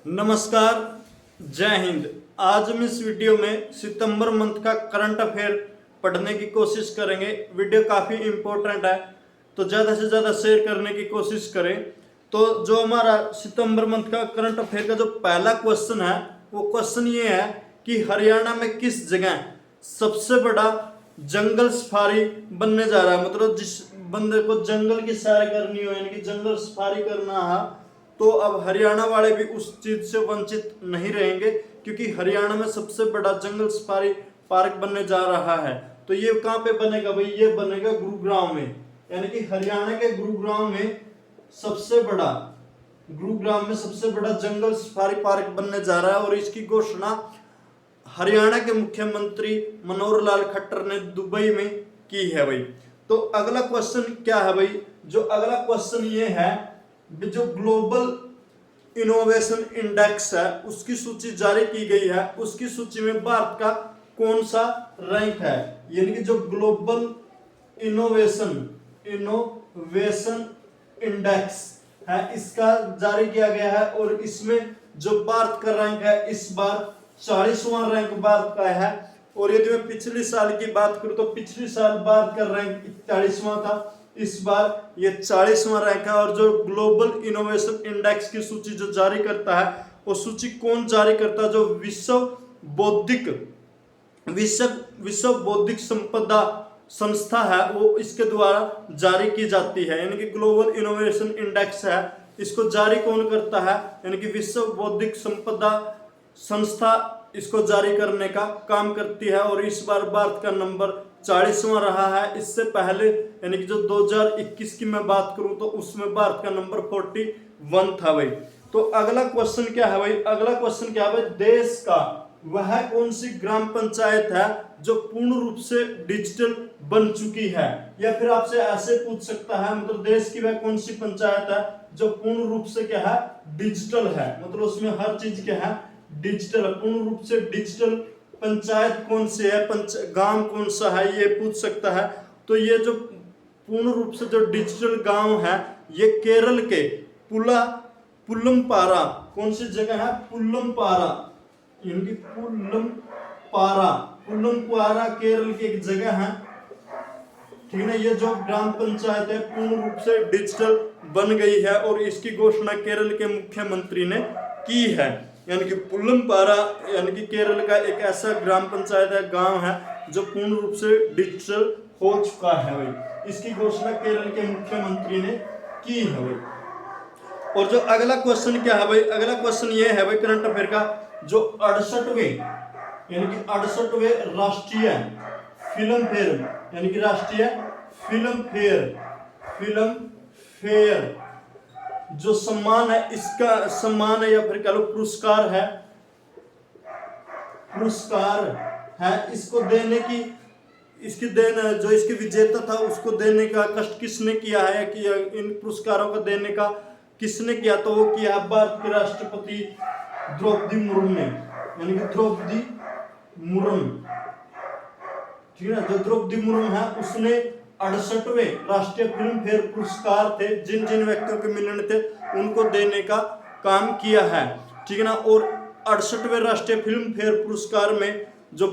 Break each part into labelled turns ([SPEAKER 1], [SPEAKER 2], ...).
[SPEAKER 1] नमस्कार, जय हिंद। आज हम इस वीडियो में सितंबर मंथ का करंट अफेयर पढ़ने की कोशिश करेंगे। वीडियो काफ़ी इम्पोर्टेंट है तो ज़्यादा से ज़्यादा शेयर करने की कोशिश करें। तो जो हमारा सितंबर मंथ का करंट अफेयर का जो पहला क्वेश्चन है वो क्वेश्चन ये है कि हरियाणा में किस जगह सबसे बड़ा जंगल सफारी बनने जा रहा है। मतलब जिस बंदे को जंगल की सैर करनी हो यानी कि जंगल सफारी करना है तो अब हरियाणा वाले भी उस चीज से वंचित नहीं रहेंगे, क्योंकि हरियाणा में सबसे बड़ा जंगल सफारी पार्क बनने जा रहा है। तो ये कहाँ पे बनेगा भाई? ये बनेगा गुरुग्राम में, यानी कि हरियाणा के गुरुग्राम में सबसे बड़ा जंगल सफारी पार्क बनने जा रहा है। और इसकी घोषणा हरियाणा के मुख्यमंत्री मनोहर लाल खट्टर ने दुबई में की है भाई। तो अगला क्वेश्चन क्या है भाई? जो अगला क्वेश्चन ये है, जो ग्लोबल इनोवेशन इंडेक्स है उसकी सूची जारी की गई है, उसकी सूची में भारत का कौन सा रैंक है? यानी कि जो ग्लोबल इनोवेशन इंडेक्स है इसका जारी किया गया है और इसमें जो भारत का रैंक है इस बार 40वां रैंक भारत का है। और यदि मैं पिछले साल की बात करूं तो पिछले साल भारत का रैंक 41वां था, इस बार ये 40वां रैंक है। और जो ग्लोबल इनोवेशन इंडेक्स की सूची जो जारी करता है वो सूची कौन जारी करता है? जो विश्व बौद्धिक संपदा संस्था है वो इसके द्वारा जारी की जाती है। यानी कि ग्लोबल इनोवेशन इंडेक्स है, इसको जारी कौन करता है? यानी कि विश्व बौद्धिक संपदा संस्था इसको जारी करने का काम करती है। और इस बार भारत का नंबर 40वां रहा है। इससे पहले यानी कि जो 2021 की मैं बात करूं तो उसमें भारत का नंबर 41 था भाई। तो अगला क्वेश्चन क्या है भाई? अगला क्वेश्चन क्या है भाई? देश का वह कौन सी ग्राम पंचायत है जो पूर्ण रूप से डिजिटल बन चुकी है? या फिर आपसे ऐसे पूछ सकता है, मतलब देश की वह कौन सी पंचायत है जो पूर्ण रूप से क्या है? डिजिटल है। मतलब उसमें हर चीज क्या है? डिजिटल। पूर्ण रूप से डिजिटल पंचायत कौन सी है, गांव कौन सा है, ये पूछ सकता है। तो ये जो पूर्ण रूप से जो डिजिटल गांव है ये केरल के पुल्लमपारा, कौन सी जगह है? पुल्लमपारा, यानी कि पुल्लमपारा केरल की एक जगह है, ठीक है ना। ये जो ग्राम पंचायत है पूर्ण रूप से डिजिटल बन गई है और इसकी घोषणा केरल के मुख्यमंत्री ने की है। यानी कि पुल्लमपारा यानी कि केरल का एक ऐसा ग्राम पंचायत है, गांव है जो पूर्ण रूप से डिजिटल हो चुका है भाई। इसकी घोषणा केरल के मुख्यमंत्री ने की है भाई। और जो अगला क्वेश्चन क्या है भाई? अगला क्वेश्चन ये है भाई करंट अफेयर का, जो 68वें यानी कि 68वें राष्ट्रीय फिल्म फेयर यानी कि राष्ट्रीय फिल्म फेयर जो सम्मान है, इसका सम्मान है या फिर कह लो पुरस्कार है, इसको देने की जो इसके विजेता था उसको देने का कष्ट किसने किया है कि इन पुरस्कारों को देने का किसने किया? तो वो किया भारत के राष्ट्रपति द्रौपदी मुर्मू ने, यानी कि द्रौपदी मुर्मू, ठीक है ना। जो द्रौपदी मुर्मू है उसने 68वें राष्ट्रीय फिल्म फेयर पुरस्कार थे, जिन जिन व्यक्तियों के मिलने थे उनको देने का काम किया है, ठीक है ना। और 68वें राष्ट्रीय फिल्म फेयर पुरस्कार में जो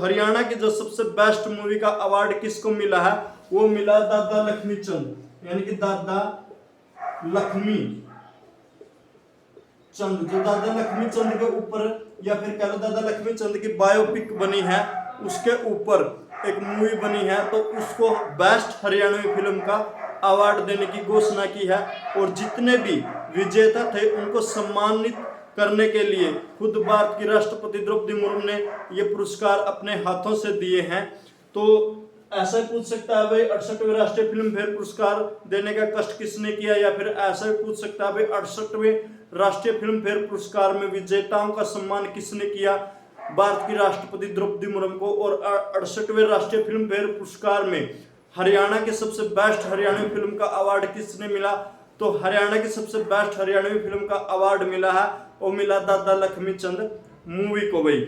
[SPEAKER 1] हरियाणा की जो सबसे बेस्ट मूवी का अवार्ड किसको मिला है? वो मिला दादा लक्ष्मी चंद, यानी कि दादा लक्ष्मी चंद। जो दादा लक्ष्मी चंद के ऊपर या फिर कह लो दादा लक्ष्मी चंद की बायोपिक बनी है उसके ऊपर एक मूवी बनी है, तो उसको बेस्ट हरियाणवी फिल्म का अवार्ड देने की घोषणा की है। और जितने भी विजेता थे उनको सम्मानित करने के लिए खुद भारत की राष्ट्रपति द्रौपदी मुर्मू ने ये पुरस्कार अपने हाथों से दिए हैं। तो ऐसा पूछ सकता है भाई 68वें राष्ट्रीय फिल्म फेयर पुरस्कार देने का कष्ट किसने किया? या फिर ऐसा पूछ सकता है भाई 68वें राष्ट्रीय फिल्म फेयर पुरस्कार में विजेताओं का सम्मान किसने किया? भारत की राष्ट्रपति द्रौपदी मुर्मू को। और 68वें राष्ट्रीय फिल्म फेयर पुरस्कार में हरियाणा के सबसे बेस्ट हरियाणवी फिल्म का अवार्ड किसने मिला? तो हरियाणा की सबसे बेस्ट हरियाणवी फिल्म का अवार्ड मिला है, वो मिला दादा लक्ष्मी चंद मूवी को भाई,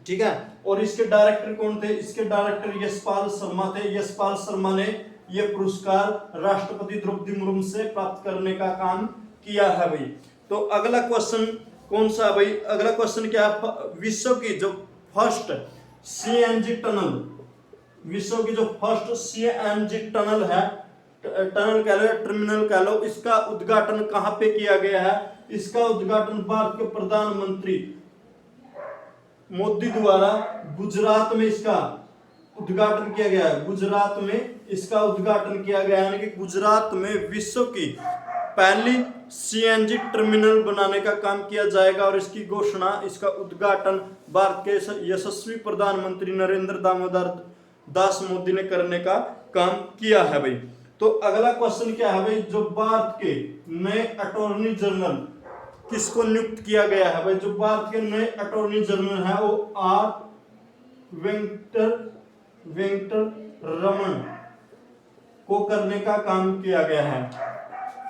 [SPEAKER 1] ठीक है। और इसके डायरेक्टर कौन थे? इसके डायरेक्टर यशपाल शर्मा थे। यशपाल शर्मा ने यह पुरस्कार राष्ट्रपति द्रौपदी मुर्मू से प्राप्त करने का काम किया है भाई। तो अगला क्वेश्चन कौन सा है भाई, अगला क्वेश्चन क्या है, विश्व की जो फर्स्ट सीएनजी टनल, विश्व की जो फर्स्ट सीएनजी टनल है, टनल कह लो या टर्मिनल कह लो, इसका उद्घाटन कहां पे किया गया है? इसका उद्घाटन भारत के प्रधानमंत्री मोदी द्वारा गुजरात में इसका उद्घाटन किया गया है। गुजरात में इसका उद्घाटन किया गया है, यानी कि गुजरात में विश्व की पहली सीएनजी टर्मिनल बनाने का काम किया जाएगा और इसकी घोषणा, इसका उद्घाटन भारत के यशस्वी प्रधानमंत्री नरेंद्र दामोदर दास मोदी ने करने का काम किया है भाई। तो अगला क्वेश्चन क्या है भाई, जो भारत के नए अटॉर्नी जनरल किसको नियुक्त किया गया है भाई? जो भारत के नए अटॉर्नी जनरल है वो आर वेंकटर रमन को करने का काम किया गया है,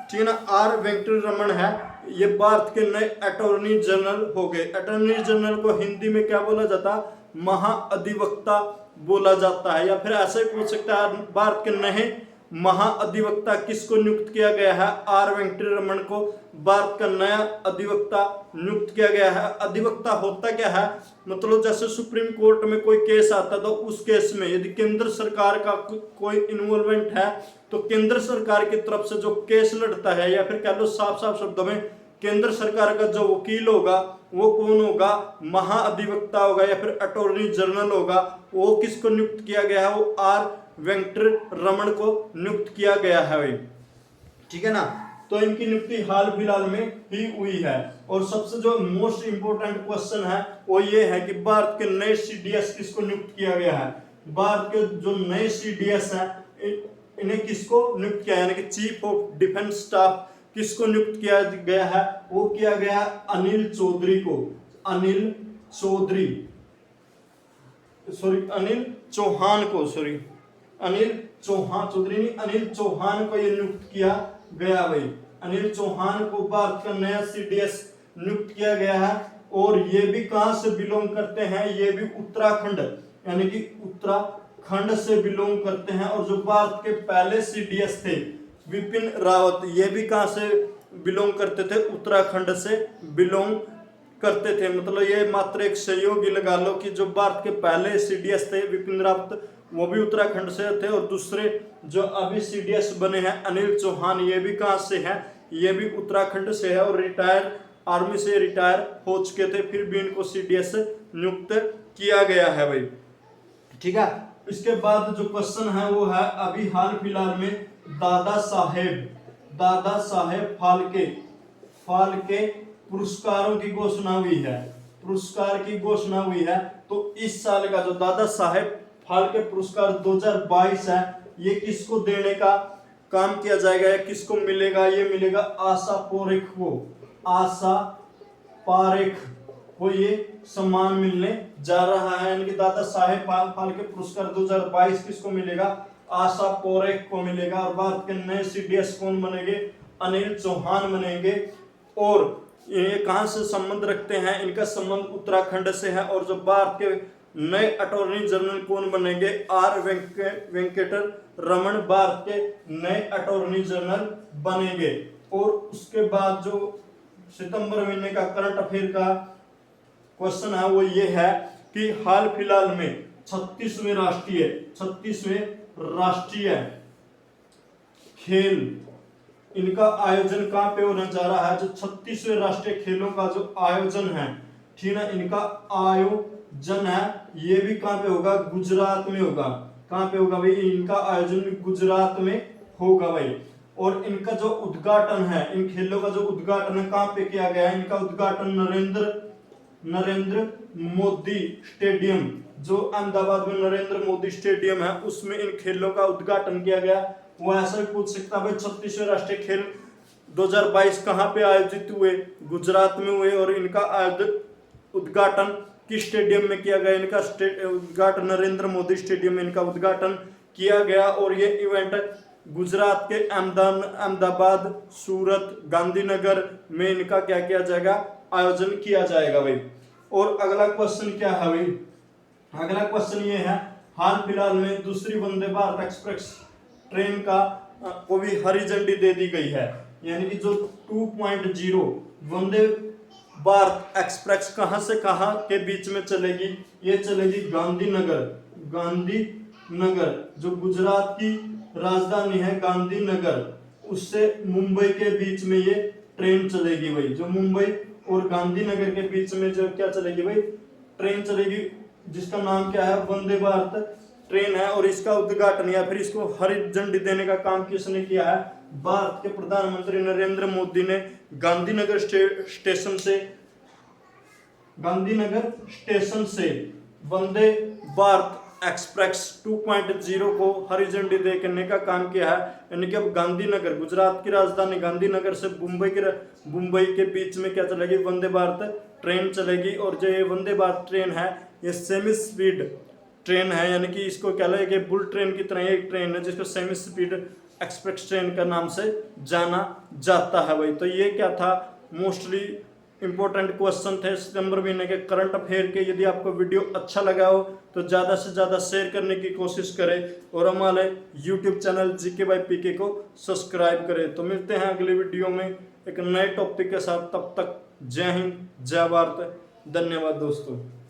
[SPEAKER 1] ठीक है ना। आर वेंकटर रमन है, ये भारत के नए अटॉर्नी जनरल हो गए। अटॉर्नी जनरल को हिंदी में क्या बोला जाता है? महाअधिवक्ता बोला जाता है, या फिर ऐसे पूछ सकता है भारत के नए महाअधिवक्ता किसको नियुक्त किया गया है? आर वेंकटर रमन को भारत का नया अधिवक्ता नियुक्त किया गया है। अधिवक्ता होता क्या है? मतलब जैसे सुप्रीम कोर्ट में कोई केस आता तो उस केस में यदि केंद्र सरकार का कोई इन्वॉल्वमेंट है तो केंद्र सरकार की तरफ से जो केस लड़ता है, या फिर कह लो साफ साफ शब्दों में केंद्र सरकार का जो वकील होगा वो कौन होगा? महाअधिवक्ता होगा या फिर अटॉर्नी जनरल होगा। वो किसको नियुक्त किया गया है? वो आर वेंकटर रमन को नियुक्त किया गया है भाई, ठीक है ना। तो इनकी नियुक्ति हाल फिलहाल में ही हुई है। और सबसे जो मोस्ट इंपोर्टेंट क्वेश्चन है वो ये है कि भारत के नए सीडीएस किसको नियुक्त किया गया है? भारत के जो नए सीडीएस हैं इन्हें किसको नियुक्त किया है, यानी कि चीफ ऑफ डिफेंस स्टाफ किसको नियुक्त किया गया है? वो किया गया अनिल चौधरी को, अनिल चौहान को ये नियुक्त किया गया भाई। अनिल चौहान को भारत का नया सीडीएस नियुक्त किया गया है। और ये भी कहां से बिलोंग करते हैं? ये भी उत्तराखंड, यानी कि उत्तराखंड से बिलोंग करते हैं। और जो भारत के पहले सीडीएस थे विपिन रावत, ये भी कहां से बिलोंग करते थे? उत्तराखंड से बिलोंग करते थे। मतलब ये मात्र एक सहयोगी लगा लो कि जो भारत के पहले सीडीएस थे विपिन रावत वो भी उत्तराखंड से थे, और दूसरे जो अभी सीडीएस बने हैं अनिल चौहान, ये भी कहां से हैं? ये भी उत्तराखंड से है और रिटायर आर्मी से रिटायर हो चुके थे, फिर भी इनको सीडीएस नियुक्त किया गया है भाई, ठीक है। इसके बाद जो क्वेश्चन है वो है अभी हाल फिलहाल में दादा साहेब फाल्के पुरस्कारों की घोषणा हुई है, पुरस्कार की घोषणा हुई है। तो इस साल का जो दादा साहेब फाल्के पुरस्कार 2022 है, ये किसको देने का काम किया जाएगा या किसको मिलेगा? ये मिलेगा आशा पारेख को, आशा पारेख को ये सम्मान मिलने जा रहा है। यानी कि दादा साहेब फाल्के पुरस्कार 2022 किसको मिलेगा? आशा पारेख को मिलेगा। और भारत के नए सीडीएस कौन बनेंगे? अनिल चौहान बनेंगे। और ये कहां से संबंध रखते हैं? इनका संबंध उत्तराखंड से है। और जो भारत के नए अटॉर्नी जनरल कौन बनेंगे? आर वेंकटर रमन भारत के नए अटॉर्नी जनरल बनेंगे। और उसके बाद जो सितंबर महीने का करंट अफेयर का क्वेश्चन है वो ये है कि हाल फिलहाल में 36वें राष्ट्रीय खेल इनका आयोजन कहां पे होने जा रहा है? जो 36वें राष्ट्रीय खेलों का जो आयोजन है, ठीक है, इनका आयोजन है ये भी कहां पे होगा? गुजरात में होगा। कहां पे होगा भाई? इनका आयोजन भी गुजरात में होगा भाई। और इनका जो उद्घाटन है, इन खेलों का जो उद्घाटन है कहां पे किया गया है? इनका उद्घाटन नरेंद्र मोदी स्टेडियम, जो अहमदाबाद में नरेंद्र मोदी स्टेडियम है, उसमें इन खेलों का उद्घाटन किया गया। वो ऐसा भी पूछ सकता है भाई 36वें राष्ट्रीय खेल 2022 कहां पे आयोजित हुए? गुजरात में हुए। और इनका उद्घाटन किस स्टेडियम में किया गया? इनका उद्घाटन नरेंद्र मोदी स्टेडियम में इनका उद्घाटन किया गया। और ये इवेंट गुजरात के अहमदाबाद, सूरत, गांधीनगर में इनका क्या किया जाएगा? आयोजन किया जाएगा भाई। और अगला क्वेश्चन क्या है भाई? अगला क्वेश्चन ये है, हाल फिलहाल में दूसरी वंदे भारत एक्सप्रेस ट्रेन को भी हरी झंडी दे दी गई है। यानी कि जो 2.0 वंदे भारत एक्सप्रेस कहाँ से कहाँ के बीच में चलेगी, ये चलेगी गांधीनगर जो गुजरात की राजधानी है गांधीनगर, उससे मुंबई के बीच में ये ट्रेन चलेगी भाई। जो मुंबई और गांधीनगर के बीच में जो क्या चलेगी भाई, ट्रेन चलेगी, जिसका नाम क्या है, वंदे भारत ट्रेन है। और इसका उद्घाटन या फिर इसको हरी झंडी देने का काम किसने किया है, भारत के प्रधानमंत्री नरेंद्र मोदी ने गांधीनगर स्टेशन से वंदे भारत एक्सप्रेस 2.0 को हरी झंडी देने का काम किया है। यानी कि अब गांधीनगर, गुजरात की राजधानी गांधीनगर से मुंबई के बीच में क्या चलेगी, वंदे भारत ट्रेन चलेगी। और जो ये वंदे भारत ट्रेन है ये सेमी स्पीड ट्रेन है, यानी कि इसको क्या लगेगा, बुल ट्रेन की तरह एक ट्रेन है जिसको सेमी स्पीड एक्सप्रेस ट्रेन का नाम से जाना जाता है भाई। तो ये क्या था, मोस्टली इंपॉर्टेंट क्वेश्चन थे सितंबर महीने के करंट अफेयर के। यदि आपको वीडियो अच्छा लगा हो तो ज़्यादा से ज़्यादा शेयर करने की कोशिश करें और हमारे यूट्यूब चैनल जीके बाय पीके को सब्सक्राइब करें। तो मिलते हैं अगली वीडियो में एक नए टॉपिक के साथ, तब तक जय हिंद जय भारत, धन्यवाद दोस्तों।